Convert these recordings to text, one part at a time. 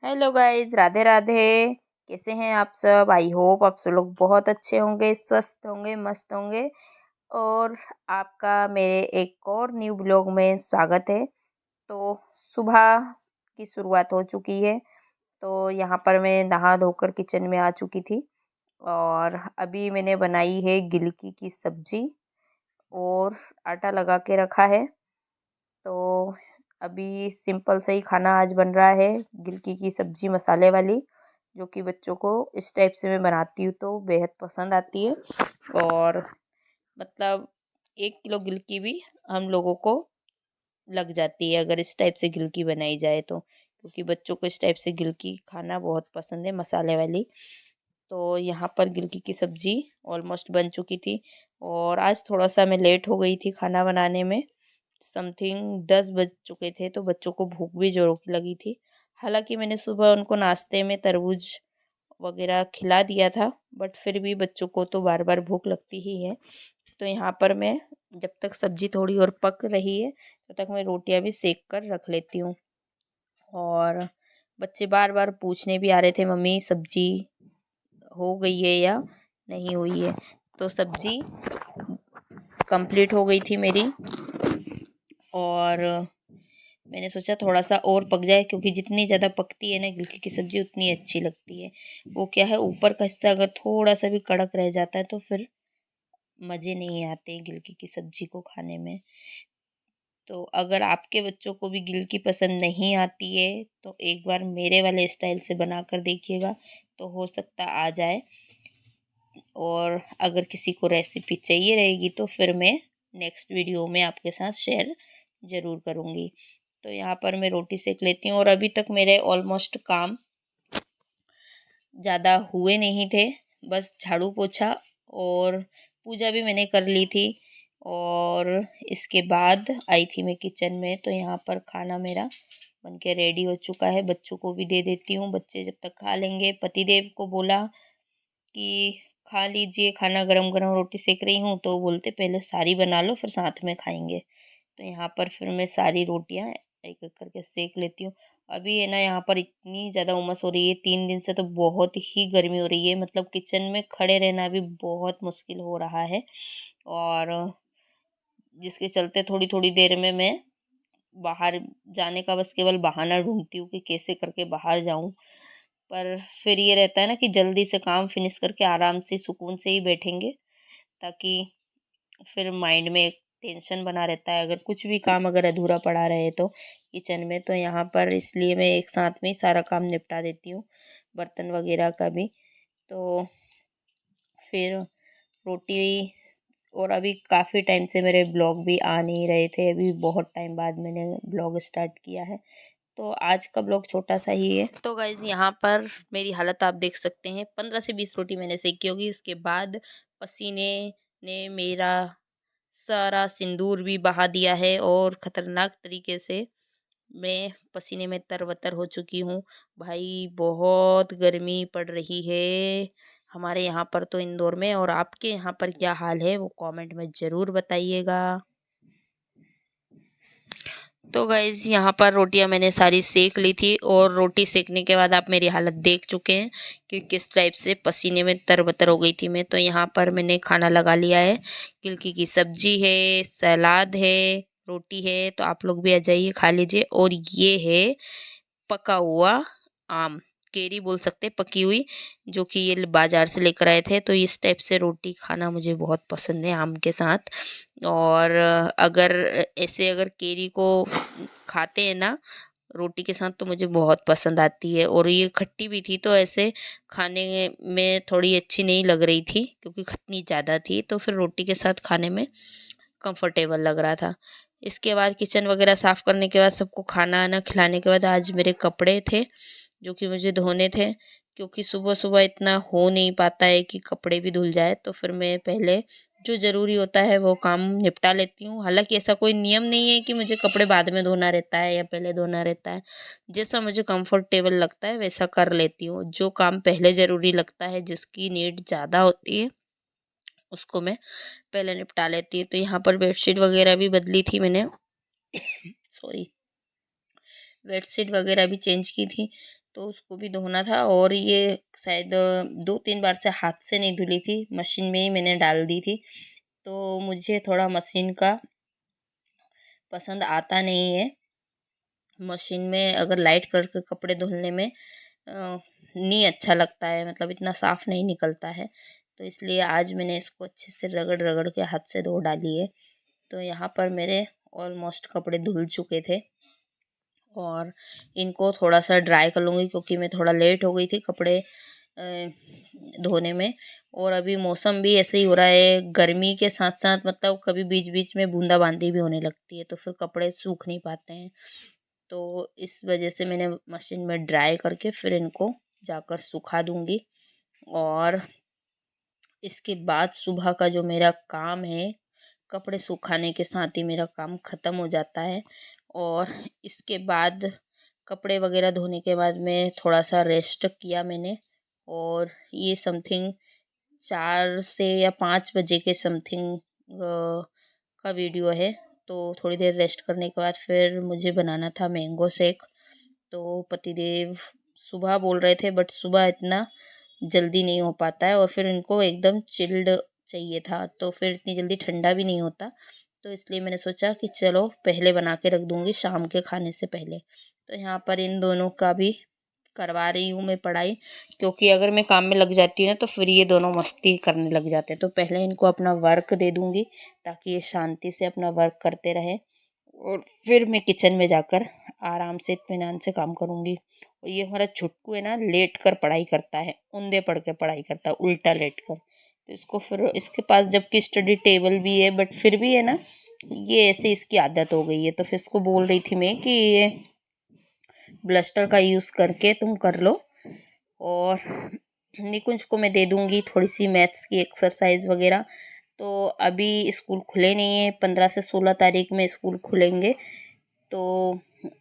Hello guys, Radhe Radhe. कैसे हैं आप सब? आई होप आप सब लोग बहुत अच्छे होंगे, स्वस्थ होंगे, मस्त होंगे। और आपका मेरे एक और न्यू ब्लॉग में स्वागत है। तो सुबह की शुरुआत हो चुकी है। तो यहाँ पर मैं नहा धोकर किचन में आ चुकी थी और अभी मैंने बनाई है गिलकी की सब्जी और आटा लगा के रखा है। तो अभी सिंपल से ही खाना आज बन रहा है, गिलकी की सब्जी मसाले वाली, जो कि बच्चों को इस टाइप से मैं बनाती हूँ तो बेहद पसंद आती है। और मतलब 1 किलो गिलकी भी हम लोगों को लग जाती है अगर इस टाइप से गिलकी बनाई जाए तो, क्योंकि बच्चों को इस टाइप से गिलकी खाना बहुत पसंद है, मसाले वाली। तो यहाँ पर गिलकी की सब्जी ऑलमोस्ट बन चुकी थी और आज थोड़ा सा मैं लेट हो गई थी खाना बनाने में। समथिंग 10 बज चुके थे तो बच्चों को भूख भी जोरों की लगी थी। हालांकि मैंने सुबह उनको नाश्ते में तरबूज वगैरह खिला दिया था, बट फिर भी बच्चों को तो बार बार भूख लगती ही है। तो यहाँ पर मैं जब तक सब्जी थोड़ी और पक रही है तब तक मैं रोटियां भी सेक कर रख लेती हूँ। और बच्चे बार बार पूछने भी आ रहे थे, मम्मी सब्जी हो गई है या नहीं हुई है। तो सब्जी कंप्लीट हो गई थी मेरी और मैंने सोचा थोड़ा सा और पक जाए, क्योंकि जितनी ज़्यादा पकती है ना गिलकी की सब्ज़ी उतनी अच्छी लगती है। वो क्या है, ऊपर का हिस्सा अगर थोड़ा सा भी कड़क रह जाता है तो फिर मज़े नहीं आते गिलकी की सब्ज़ी को खाने में। तो अगर आपके बच्चों को भी गिलकी पसंद नहीं आती है तो एक बार मेरे वाले स्टाइल से बना कर देखिएगा, तो हो सकता आ जाए। और अगर किसी को रेसिपी चाहिए रहेगी तो फिर मैं नेक्स्ट वीडियो में आपके साथ शेयर ज़रूर करूँगी। तो यहाँ पर मैं रोटी सेक लेती हूँ और अभी तक मेरे ऑलमोस्ट काम ज़्यादा हुए नहीं थे। बस झाड़ू पोछा और पूजा भी मैंने कर ली थी और इसके बाद आई थी मैं किचन में। तो यहाँ पर खाना मेरा बन के रेडी हो चुका है, बच्चों को भी दे देती हूँ। बच्चे जब तक खा लेंगे, पतिदेव को बोला कि खा लीजिए खाना, गरम गरम रोटी सेक रही हूँ, तो बोलते पहले सारी बना लो फिर साथ में खाएंगे। तो यहाँ पर फिर मैं सारी रोटियाँ एक एक करके सेक लेती हूँ। अभी है ना, यहाँ पर इतनी ज़्यादा उमस हो रही है, 3 दिन से तो बहुत ही गर्मी हो रही है। मतलब किचन में खड़े रहना भी बहुत मुश्किल हो रहा है और जिसके चलते थोड़ी थोड़ी देर में मैं बाहर जाने का बस केवल बहाना ढूंढती हूँ कि कैसे करके बाहर जाऊँ। पर फिर ये रहता है ना कि जल्दी से काम फिनिश करके आराम से सुकून से ही बैठेंगे, ताकि फिर माइंड में एक टेंशन बना रहता है अगर कुछ भी काम अगर अधूरा पड़ा रहे तो किचन में। तो यहाँ पर इसलिए मैं एक साथ में ही सारा काम निपटा देती हूँ, बर्तन वगैरह का भी। तो फिर रोटी, और अभी काफ़ी टाइम से मेरे ब्लॉग भी आ नहीं रहे थे, अभी बहुत टाइम बाद मैंने ब्लॉग स्टार्ट किया है। तो आज का ब्लॉग छोटा सा ही है। तो गाइज यहाँ पर मेरी हालत आप देख सकते हैं, 15 से 20 रोटी मैंने सेकी होगी। उसके बाद पसीने ने मेरा सारा सिंदूर भी बहा दिया है और खतरनाक तरीके से मैं पसीने में तरबतर हो चुकी हूँ। भाई बहुत गर्मी पड़ रही है हमारे यहाँ पर तो इंदौर में। और आपके यहाँ पर क्या हाल है वो कमेंट में ज़रूर बताइएगा। तो गाइज यहाँ पर रोटियां मैंने सारी सेक ली थी और रोटी सेकने के बाद आप मेरी हालत देख चुके हैं कि किस टाइप से पसीने में तरबतर हो गई थी मैं। तो यहाँ पर मैंने खाना लगा लिया है, गिलकी की सब्जी है, सलाद है, रोटी है। तो आप लोग भी आ जाइए खा लीजिए। और ये है पका हुआ आम, केरी बोल सकते हैं, पकी हुई, जो कि ये बाजार से लेकर आए थे। तो इस टाइप से रोटी खाना मुझे बहुत पसंद है आम के साथ। और अगर ऐसे अगर केरी को खाते हैं ना रोटी के साथ तो मुझे बहुत पसंद आती है। और ये खट्टी भी थी तो ऐसे खाने में थोड़ी अच्छी नहीं लग रही थी, क्योंकि खटनी ज़्यादा थी, तो फिर रोटी के साथ खाने में कंफर्टेबल लग रहा था। इसके बाद किचन वगैरह साफ़ करने के बाद सबको खाना आना खिलाने के बाद आज मेरे कपड़े थे जो कि मुझे धोने थे, क्योंकि सुबह सुबह इतना हो नहीं पाता है कि कपड़े भी धुल जाए। तो फिर मैं पहले जो ज़रूरी होता है वो काम निपटा लेती हूँ। हालांकि ऐसा कोई नियम नहीं है कि मुझे कपड़े बाद में धोना रहता है या पहले धोना रहता है। जैसा मुझे कंफर्टेबल लगता है वैसा कर लेती हूँ। जो काम पहले ज़रूरी लगता है, जिसकी नीड ज़्यादा होती है, उसको मैं पहले निपटा लेती हूँ। तो यहाँ पर बेडशीट वगैरह भी बदली थी मैंने, सॉरी, बेडशीट वगैरह भी चेंज की थी। तो उसको भी धोना था। और ये शायद 2-3 बार से हाथ से नहीं धुली थी, मशीन में ही मैंने डाल दी थी। तो मुझे थोड़ा मशीन का पसंद आता नहीं है। मशीन में अगर लाइट करके कपड़े धुलने में नहीं अच्छा लगता है, मतलब इतना साफ़ नहीं निकलता है। तो इसलिए आज मैंने इसको अच्छे से रगड़ रगड़ के हाथ से धो डाली है। तो यहाँ पर मेरे ऑलमोस्ट कपड़े धुल चुके थे और इनको थोड़ा सा ड्राई कर लूँगी, क्योंकि मैं थोड़ा लेट हो गई थी कपड़े धोने में। और अभी मौसम भी ऐसे ही हो रहा है, गर्मी के साथ साथ मतलब कभी बीच बीच में बूंदाबांदी भी होने लगती है, तो फिर कपड़े सूख नहीं पाते हैं। तो इस वजह से मैंने मशीन में ड्राई करके फिर इनको जाकर सुखा दूँगी। और इसके बाद सुबह का जो मेरा काम है, कपड़े सुखाने के साथ ही मेरा काम ख़त्म हो जाता है। और इसके बाद कपड़े वगैरह धोने के बाद में थोड़ा सा रेस्ट किया मैंने। और ये समथिंग 4 से या 5 बजे के समथिंग का वीडियो है। तो थोड़ी देर रेस्ट करने के बाद फिर मुझे बनाना था मैंगो शेक। तो पतिदेव सुबह बोल रहे थे, बट सुबह इतना जल्दी नहीं हो पाता है और फिर इनको एकदम चिल्ड चाहिए था, तो फिर इतनी जल्दी ठंडा भी नहीं होता। तो इसलिए मैंने सोचा कि चलो पहले बना के रख दूँगी शाम के खाने से पहले। तो यहाँ पर इन दोनों का भी करवा रही हूँ मैं पढ़ाई, क्योंकि अगर मैं काम में लग जाती हूँ ना तो फिर ये दोनों मस्ती करने लग जाते हैं। तो पहले इनको अपना वर्क दे दूँगी ताकि ये शांति से अपना वर्क करते रहें, और फिर मैं किचन में जाकर आराम से इत्मीनान से काम करूँगी। और ये हमारा छुटकू है ना, लेट कर पढ़ाई करता है, औंधे पढ़ के पढ़ाई करता है, उल्टा लेट कर। तो इसको फिर इसके पास जबकि स्टडी टेबल भी है, बट फिर भी है ना, ये ऐसे इसकी आदत हो गई है। तो फिर इसको बोल रही थी मैं कि ये ब्लस्टर का यूज़ करके तुम कर लो। और निकुंज को मैं दे दूँगी थोड़ी सी मैथ्स की एक्सरसाइज वगैरह। तो अभी स्कूल खुले नहीं है, 15 से 16 तारीख में स्कूल खुलेंगे। तो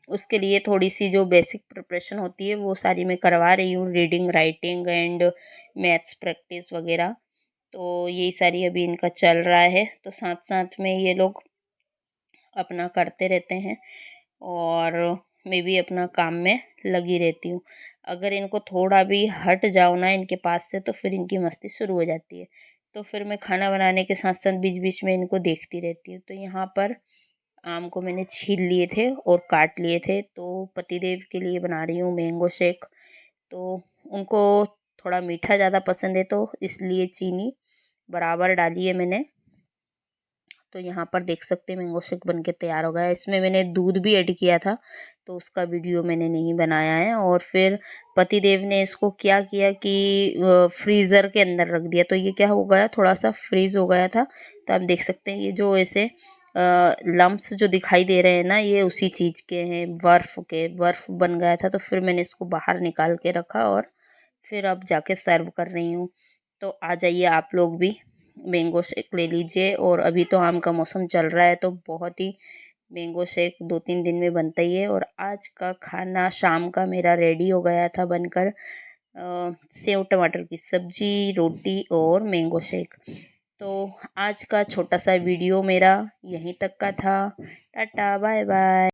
उसके लिए थोड़ी सी जो बेसिक प्रिपरेशन होती है वो सारी मैं करवा रही हूँ, reading, writing and maths practice वगैरह। तो यही सारी अभी इनका चल रहा है। तो साथ साथ में ये लोग अपना करते रहते हैं और मैं भी अपना काम में लगी रहती हूँ। अगर इनको थोड़ा भी हट जाओ ना इनके पास से, तो फिर इनकी मस्ती शुरू हो जाती है। तो फिर मैं खाना बनाने के साथ साथ बीच बीच में इनको देखती रहती हूँ। तो यहाँ पर आम को मैंने छील लिए थे और काट लिए थे, तो पतिदेव के लिए बना रही हूँ मैंगो शेक। तो उनको थोड़ा मीठा ज़्यादा पसंद है, तो इसलिए चीनी बराबर डाली है मैंने। तो यहाँ पर देख सकते हैं मैंगो शेक बन के तैयार हो गया है। इसमें मैंने दूध भी ऐड किया था, तो उसका वीडियो मैंने नहीं बनाया है। और फिर पतिदेव ने इसको क्या किया कि फ्रीज़र के अंदर रख दिया, तो ये क्या हो गया, थोड़ा सा फ्रीज़ हो गया था। तो आप देख सकते हैं ये जो ऐसे लम्प्स जो दिखाई दे रहे हैं ना, ये उसी चीज़ के हैं, बर्फ़ बन गया था। तो फिर मैंने इसको बाहर निकाल के रखा और फिर अब जाके सर्व कर रही हूँ। तो आ जाइए आप लोग भी मैंगो शेक ले लीजिए। और अभी तो आम का मौसम चल रहा है, तो बहुत ही मैंगो शेक 2-3 दिन में बनता ही है। और आज का खाना शाम का मेरा रेडी हो गया था बनकर, सेव टमाटर की सब्जी, रोटी और मैंगो शेक। तो आज का छोटा सा वीडियो मेरा यहीं तक का था। Tata bye bye.